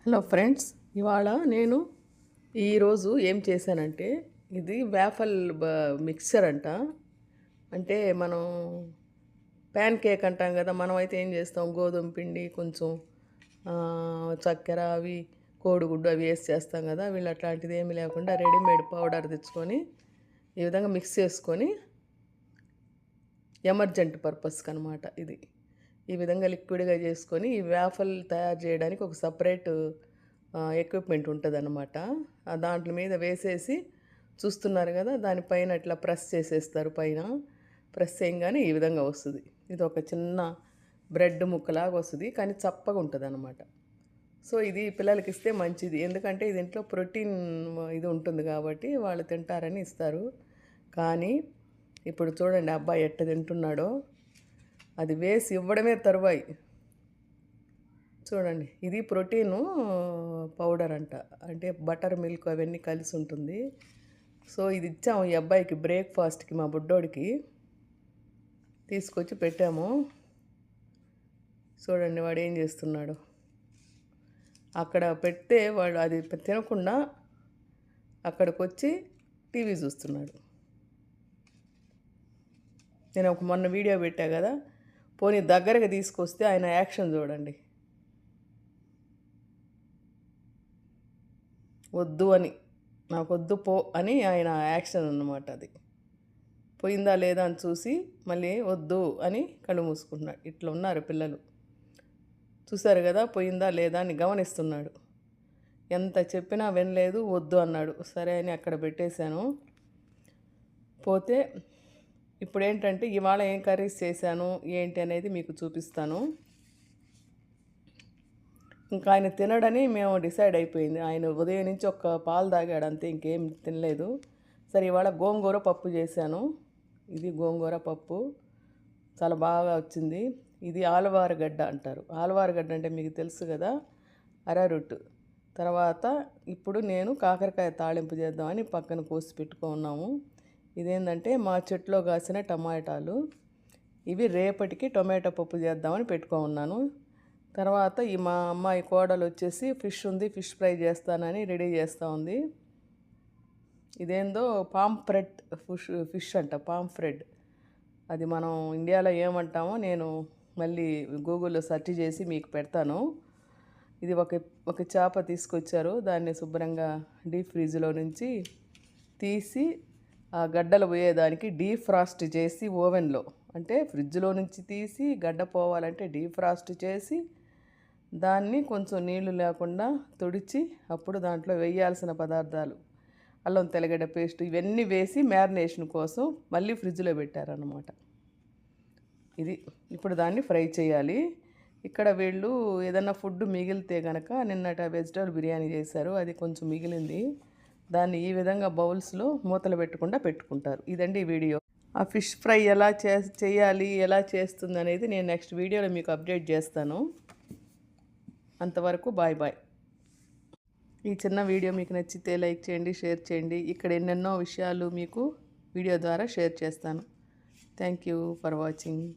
Hello friends, ఇవాళ నేను ఈరోజు ఏం చేశానంటే ఇది వేఫల్ మిక్సర్ అంట. అంటే మనం ప్యాన్ కేక్ అంటాం కదా, మనం అయితే ఏం చేస్తాం, గోధుమ పిండి కొంచెం చక్కెర అవి కోడిగుడ్డు అవి వేసి చేస్తాం కదా. వీళ్ళు అట్లాంటిది ఏమీ లేకుండా రెడీమేడ్ పౌడర్ తెచ్చుకొని ఈ విధంగా మిక్స్ చేసుకొని ఎమర్జెంట్ పర్పస్కి అనమాట. ఇది ఈ విధంగా లిక్విడ్గా చేసుకొని ఈ వేఫల్ తయారు చేయడానికి ఒక సపరేట్ ఎక్విప్మెంట్ ఉంటుంది అన్నమాట. దాంట్లో మీద వేసేసి చూస్తున్నారు కదా, దానిపైన ఇట్లా ప్రెస్ చేసేస్తారు. పైన ప్రెస్ చేయగానే ఈ విధంగా వస్తుంది. ఇది ఒక చిన్న బ్రెడ్ ముక్కలాగా వస్తుంది, కానీ చప్పగా ఉంటుంది అన్నమాట. సో ఇది పిల్లలకి ఇస్తే మంచిది, ఎందుకంటే దీంట్లో ప్రోటీన్ ఇది ఉంటుంది కాబట్టి వాళ్ళు తింటారని ఇస్తారు. కానీ ఇప్పుడు చూడండి అబ్బాయి ఎట్ట తింటున్నాడో, అది వేసి ఇవ్వడమే తరువాయి. చూడండి, ఇది ప్రోటీను పౌడర్ అంట, అంటే బటర్ మిల్క్ అవన్నీ కలిసి ఉంటుంది. సో ఇది ఇచ్చాము ఈ అబ్బాయికి బ్రేక్ఫాస్ట్కి, మా బుడ్డోడికి తీసుకొచ్చి పెట్టాము. చూడండి వాడు ఏం చేస్తున్నాడు. అక్కడ పెడితే వాడు అది తినకుండా అక్కడికి వచ్చి టీవీ చూస్తున్నాడు. నేను మొన్న వీడియో పెట్టా కదా, పోనీ దగ్గరగా తీసుకొస్తే ఆయన యాక్షన్ చూడండి. వద్దు అని, నాకు వద్దు పో అని ఆయన యాక్షన్ అన్నమాట. అది పోయిందా లేదా అని చూసి మళ్ళీ వద్దు అని కళ్ళు మూసుకుంటున్నాడు. ఇట్లా ఉన్నారు పిల్లలు. చూసారు కదా, పోయిందా లేదా అని గమనిస్తున్నాడు. ఎంత చెప్పినా వినలేదు, వద్దు అన్నాడు. సరే అని అక్కడ పెట్టేశాను. పోతే ఇప్పుడు ఏంటంటే ఇవాళ ఏం కర్రీస్ చేశాను ఏంటి అనేది మీకు చూపిస్తాను. ఇంకా ఆయన తినడని మేము డిసైడ్ అయిపోయింది. ఆయన ఉదయం నుంచి ఒక పాలు తాగాడు అంతే, ఇంకేం తినలేదు. సరే ఇవాళ గోంగూర పప్పు చేశాను. ఇది గోంగూర పప్పు చాలా బాగా వచ్చింది. ఇది ఆలువారగడ్డ అంటారు. ఆలువారగడ్డ అంటే మీకు తెలుసు కదా, అరరొట్టు. తర్వాత ఇప్పుడు నేను కాకరకాయ తాళింపు చేద్దామని పక్కన కోసి పెట్టుకున్నాము. ఇదేంటంటే మా చెట్లో కాసిన టమాటాలు. ఇవి రేపటికి టొమాటో పప్పు చేద్దామని పెట్టుకున్నాను. తర్వాత ఈ మా అమ్మాయి కోడలు వచ్చేసి ఫిష్ ఉంది, ఫిష్ ఫ్రై చేస్తానని రెడీ చేస్తూ ఉంది. ఇదేందో పాంఫ్రెట్ ఫిష్ అంట, పాంఫ్రెట్. అది మనం ఇండియాలో ఏమంటామో నేను మళ్ళీ గూగుల్లో సెర్చ్ చేసి మీకు పెడతాను. ఇది ఒక చేప తీసుకొచ్చారు. దాన్ని శుభ్రంగా డీప్ ఫ్రీజ్లో నుంచి తీసి ఆ గడ్డలు పోయేదానికి డీఫ్రాస్ట్ చేసి ఓవెన్లో, అంటే ఫ్రిడ్జ్లో నుంచి తీసి గడ్డ పోవాలంటే డీఫ్రాస్ట్ చేసి దాన్ని కొంచెం నీళ్లు లేకుండా తుడిచి అప్పుడు దాంట్లో వేయాల్సిన పదార్థాలు అల్లం తెల్లగడ్డ పేస్ట్ ఇవన్నీ వేసి మ్యారినేషన్ కోసం మళ్ళీ ఫ్రిడ్జ్లో పెట్టారన్నమాట. ఇది ఇప్పుడు దాన్ని ఫ్రై చేయాలి. ఇక్కడ వీళ్ళు ఏదన్నా ఫుడ్ మిగిలితే కనుక, నిన్నట వెజిటబుల్ బిర్యానీ చేశారు, అది కొంచెం మిగిలింది. దాన్ని ఈ విధంగా బౌల్స్లో మూతలు పెట్టకుండా పెట్టుకుంటారు. ఇదండి ఈ వీడియో. ఆ ఫిష్ ఫ్రై ఎలా చేయాలి, ఎలా చేస్తుంది అనేది నేను నెక్స్ట్ వీడియోలో మీకు అప్డేట్ చేస్తాను. అంతవరకు బాయ్ బాయ్. ఈ చిన్న వీడియో మీకు నచ్చితే లైక్ చేయండి, షేర్ చేయండి. ఇక్కడ ఎన్నెన్నో విషయాలు మీకు వీడియో ద్వారా షేర్ చేస్తాను. Thank you for watching.